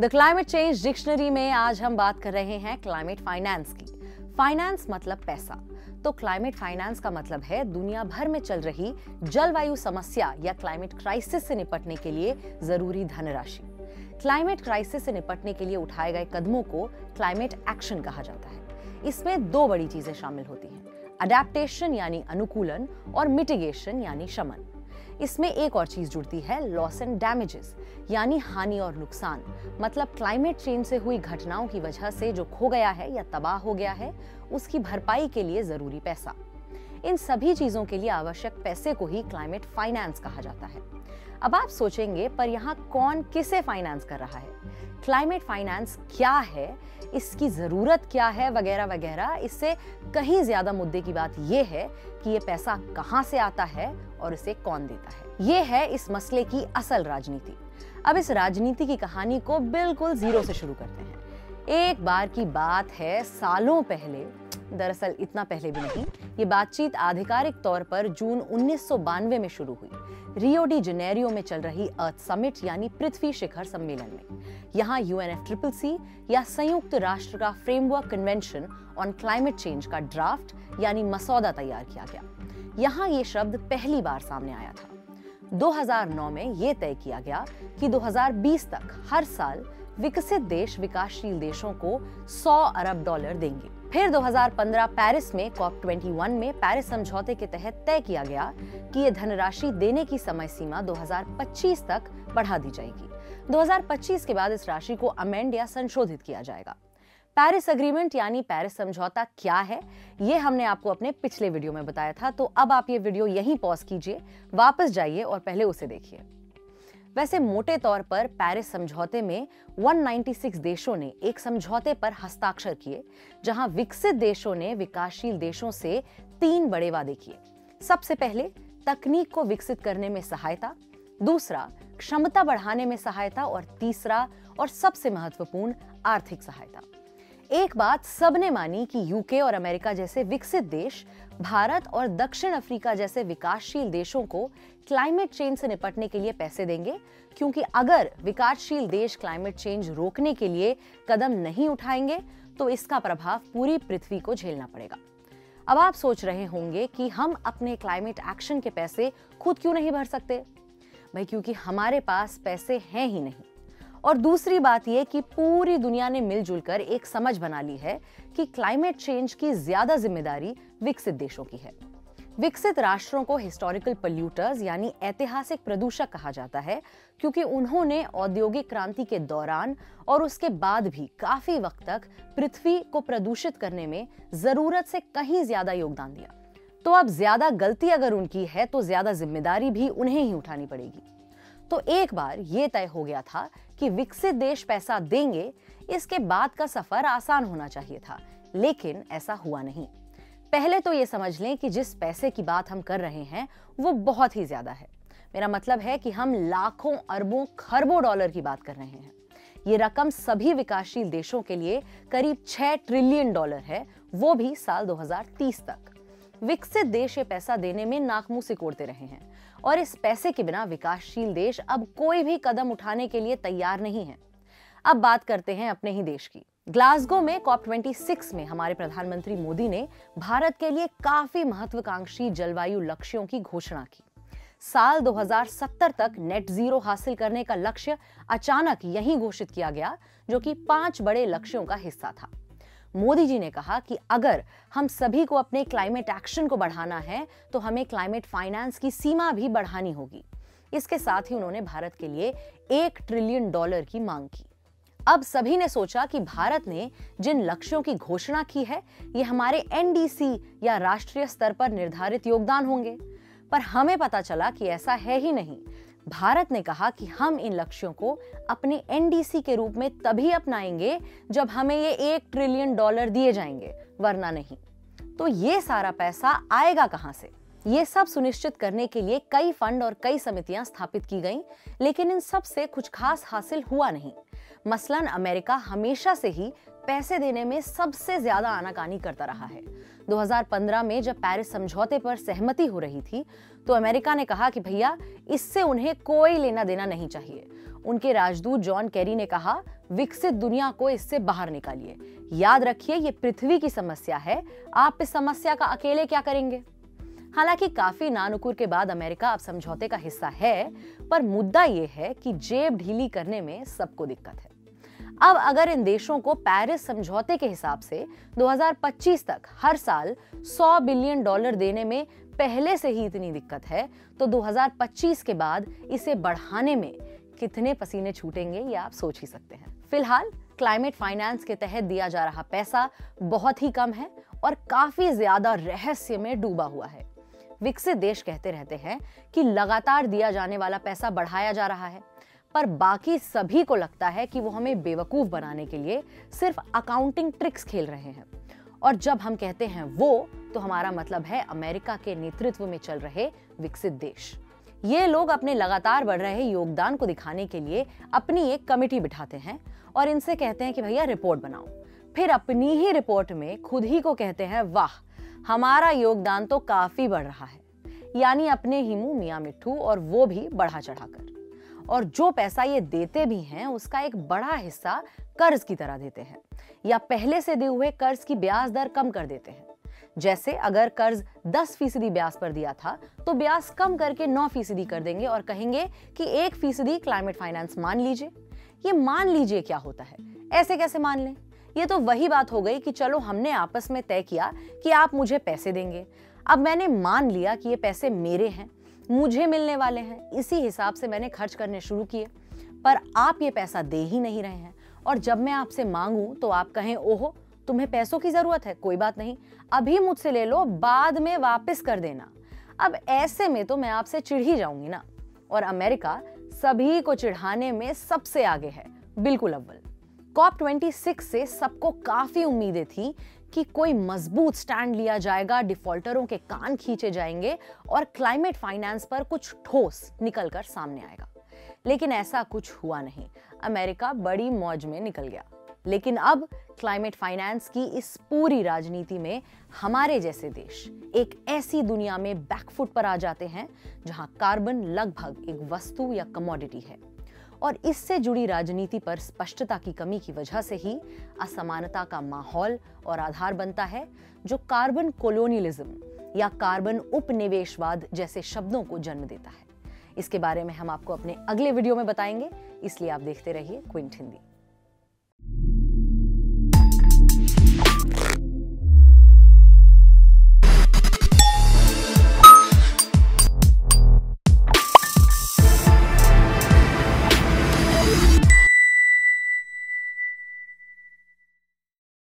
The climate change dictionary में आज हम बात कर रहे हैं क्लाइमेट फाइनेंस की। फाइनेंस मतलब पैसा, तो क्लाइमेट फाइनेंस का मतलब है दुनिया भर में चल रही जलवायु समस्या या क्लाइमेट क्राइसिस से निपटने के लिए जरूरी धनराशि। क्लाइमेट क्राइसिस से निपटने के लिए उठाए गए कदमों को क्लाइमेट एक्शन कहा जाता है। इसमें दो बड़ी चीजें शामिल होती हैं, अडेप्टेशन यानी अनुकूलन और मिटिगेशन यानी शमन। इसमें एक और चीज जुड़ती है, लॉस एंड डैमेजेस यानी हानि और नुकसान। मतलब क्लाइमेट चेंज से हुई घटनाओं की वजह से जो खो गया है या तबाह हो गया है, उसकी भरपाई के लिए जरूरी पैसा। इन सभी चीजों के लिए आवश्यक पैसे को ही क्लाइमेट फाइनेंस कहा जाता है। अब आप सोचेंगे, पर यहाँ कौन किसे फाइनेंस कर रहा है? क्लाइमेट फाइनेंस क्या है, इसकी जरूरत क्या है, वगैरह वगैरह। इससे कहीं ज्यादा मुद्दे की बात यह है कि ये पैसा कहां से आता है और इसे कौन देता है। ये है इस मसले की असल राजनीति। अब इस राजनीति की कहानी को बिल्कुल जीरो से शुरू करते हैं। एक बार की बात है, सालों पहले, दरअसल इतना पहले भी नहीं, ये बातचीत आधिकारिक तौर पर जून 1992 में शुरू हुई, रियो डी जनेरियो में चल रही अर्थ समिट यानी पृथ्वी शिखर सम्मेलन में। यहाँ UNFCCC या संयुक्त राष्ट्र का framework convention on climate change का ड्राफ्ट यानी मसौदा तैयार किया गया। यहाँ ये शब्द पहली बार सामने आया था। 2009 में ये तय किया गया कि 2020 तक हर साल विकसित देश विकासशील देशों को $100 अरब देंगे। फिर 2015 पेरिस में COP21 में पेरिस समझौते के तहत तय किया गया कि ये धनराशि देने की समय सीमा 2025 तक बढ़ा दी जाएगी। 2025 के बाद इस राशि को अमेंड या संशोधित किया जाएगा। पेरिस एग्रीमेंट यानी पेरिस समझौता क्या है, ये हमने आपको अपने पिछले वीडियो में बताया था, तो अब आप ये वीडियो यहीं पॉज कीजिए, वापस जाइए और पहले उसे देखिए। वैसे मोटे तौर पर पेरिस समझौते में 196 देशों ने एक समझौते पर हस्ताक्षर किए, जहां विकसित देशों ने विकासशील देशों से 3 बड़े वादे किए। सबसे पहले तकनीक को विकसित करने में सहायता, दूसरा क्षमता बढ़ाने में सहायता और तीसरा और सबसे महत्वपूर्ण आर्थिक सहायता। एक बात सबने मानी कि यूके और अमेरिका जैसे विकसित देश भारत और दक्षिण अफ्रीका जैसे विकासशील देशों को क्लाइमेट चेंज से निपटने के लिए पैसे देंगे, क्योंकि अगर विकासशील देश क्लाइमेट चेंज रोकने के लिए कदम नहीं उठाएंगे तो इसका प्रभाव पूरी पृथ्वी को झेलना पड़ेगा। अब आप सोच रहे होंगे कि हम अपने क्लाइमेट एक्शन के पैसे खुद क्यों नहीं भर सकते? भाई, क्योंकि हमारे पास पैसे हैं ही नहीं। और दूसरी बात यह कि पूरी दुनिया ने मिलजुल कर एक समझ बना ली है कि क्लाइमेट चेंज की ज्यादा जिम्मेदारी विकसित देशों की है। विकसित राष्ट्रों को हिस्टोरिकल पोल्यूटर्स यानी ऐतिहासिक प्रदूषक कहा जाता है, क्योंकि उन्होंने औद्योगिक क्रांति के दौरान और उसके बाद भी काफी वक्त तक पृथ्वी को प्रदूषित करने में जरूरत से कहीं ज्यादा योगदान दिया। तो अब ज्यादा गलती अगर उनकी है तो ज्यादा जिम्मेदारी भी उन्हें ही उठानी पड़ेगी। तो एक बार ये तय हो गया था कि विकसित देश पैसा देंगे, इसके बाद का सफर आसान होना चाहिए था, लेकिन ऐसा हुआ नहीं। पहले तो ये समझ लें कि जिस पैसे की बात हम कर रहे हैं वो बहुत ही ज्यादा है। मेरा मतलब है कि हम लाखों अरबों खरबों डॉलर की बात कर रहे हैं। ये रकम सभी विकासशील देशों के लिए करीब $6 ट्रिलियन है, वो भी साल 2030 तक। विकसित देश ये पैसा देने में नाक मुंह सिकोड़ते रहे हैं और इस पैसे के बिना विकासशील देश अब कोई भी कदम उठाने के लिए तैयार नहीं है। अब बात करते हैं अपने ही देश की। ग्लासगो में COP26 में हमारे प्रधानमंत्री मोदी ने भारत के लिए काफी महत्वाकांक्षी जलवायु लक्ष्यों की घोषणा की। साल 2070 तक नेट जीरो हासिल करने का लक्ष्य अचानक यहीं घोषित किया गया, जो कि 5 बड़े लक्ष्यों का हिस्सा था। मोदी जी ने कहा कि अगर हम सभी को अपने क्लाइमेट एक्शन को बढ़ाना है तो हमें क्लाइमेट फाइनेंस की सीमा भी बढ़ानी होगी। इसके साथ ही उन्होंने भारत के लिए $1 ट्रिलियन की मांग की। अब सभी ने सोचा कि भारत ने जिन लक्ष्यों की घोषणा की है, ये हमारे NDC या राष्ट्रीय स्तर पर निर्धारित योगदान होंगे, पर हमें पता चला कि ऐसा है ही नहीं। भारत ने कहा कि हम इन लक्ष्यों को अपने NDC के रूप में तभी अपनाएंगे जब हमें ये $1 ट्रिलियन दिए जाएंगे, वरना नहीं। तो ये सारा पैसा आएगा कहां से? ये सब सुनिश्चित करने के लिए कई फंड और कई समितियां स्थापित की गईं, लेकिन इन सब से कुछ खास हासिल हुआ नहीं। मसलन अमेरिका हमेशा से ही पैसे देने में सबसे ज्यादा आनाकानी करता रहा है। 2015 में जब पेरिस समझौते पर सहमति हो रही थी, तो अमेरिका ने कहा कि भैया, इससे उन्हें कोई लेना देना नहीं चाहिए। उनके राजदूत जॉन केरी ने कहा, विकसित दुनिया को इससे बाहर निकालिए। याद रखिए, ये पृथ्वी की समस्या है, आप इस समस्या का अकेले क्या करेंगे। हालांकि काफी नानुकुर के बाद अमेरिका अब समझौते का हिस्सा है, पर मुद्दा ये है कि जेब ढीली करने में सबको दिक्कत है। अब अगर इन देशों को पेरिस समझौते के हिसाब से 2025 तक हर साल $100 बिलियन देने में पहले से ही इतनी दिक्कत है, तो 2025 के बाद इसे बढ़ाने में कितने पसीने छूटेंगे ये आप सोच ही सकते हैं। फिलहाल क्लाइमेट फाइनेंस के तहत दिया जा रहा पैसा बहुत ही कम है और काफी ज्यादा रहस्य में डूबा हुआ है। विकसित देश कहते रहते हैं कि लगातार दिया जाने वाला पैसा बढ़ाया जा रहा है, पर बाकी सभी को लगता है कि वो हमें बेवकूफ बनाने के लिए सिर्फ अकाउंटिंग ट्रिक्स खेल रहे हैं। और जब हम कहते हैं वो, तो हमारा मतलब है अमेरिका के नेतृत्व में चल रहे विकसित देश। ये लोग अपने लगातार बढ़ रहे योगदान को दिखाने के लिए अपनी एक कमेटी बिठाते हैं और इनसे कहते हैं कि भैया रिपोर्ट बनाओ। फिर अपनी ही रिपोर्ट में खुद ही को कहते हैं, वाह हमारा योगदान तो काफी बढ़ रहा है, यानी अपने ही मुंह मियां मिट्ठू, और वो भी बढ़ा चढ़ाकर। और जो पैसा ये देते भी हैं उसका एक बड़ा हिस्सा कर्ज की तरह देते हैं, या पहले से दिए हुए कर्ज की ब्याज दर कम कर देते हैं। जैसे अगर कर्ज 10% ब्याज पर दिया था तो ब्याज कम करके 9% कर देंगे और कहेंगे कि 1% क्लाइमेट फाइनेंस मान लीजिए। ये मान लीजिए क्या होता है, ऐसे कैसे मान लें। ये तो वही बात हो गई कि चलो हमने आपस में तय किया कि आप मुझे पैसे देंगे, अब मैंने मान लिया कि ये पैसे मेरे हैं, मुझे मिलने वाले हैं, इसी हिसाब से मैंने खर्च करने शुरू किए, पर आप ये पैसा दे ही नहीं रहे हैं। और जब मैं आपसे मांगूं तो आप कहें, ओहो तुम्हें पैसों की जरूरत है, कोई बात नहीं, अभी मुझसे ले लो, बाद में वापस कर देना। अब ऐसे में तो मैं आपसे चिढ़ ही जाऊंगी ना। और अमेरिका सभी को चिढ़ाने में सबसे आगे है, बिल्कुल अव्वल। COP26 से सबको काफी उम्मीदें थी कि कोई मजबूत स्टैंड लिया जाएगा, डिफॉल्टरों के कान खींचे जाएंगे और क्लाइमेट फाइनेंस पर कुछ ठोस निकलकर सामने आएगा। लेकिन ऐसा कुछ हुआ नहीं, अमेरिका बड़ी मौज में निकल गया। लेकिन अब क्लाइमेट फाइनेंस की इस पूरी राजनीति में हमारे जैसे देश एक ऐसी दुनिया में बैकफुट पर आ जाते हैं जहां कार्बन लगभग एक वस्तु या कमोडिटी है। और इससे जुड़ी राजनीति पर स्पष्टता की कमी की वजह से ही असमानता का माहौल और आधार बनता है, जो कार्बन कोलोनियलिज्म या कार्बन उपनिवेशवाद जैसे शब्दों को जन्म देता है। इसके बारे में हम आपको अपने अगले वीडियो में बताएंगे, इसलिए आप देखते रहिए क्विंट हिंदी।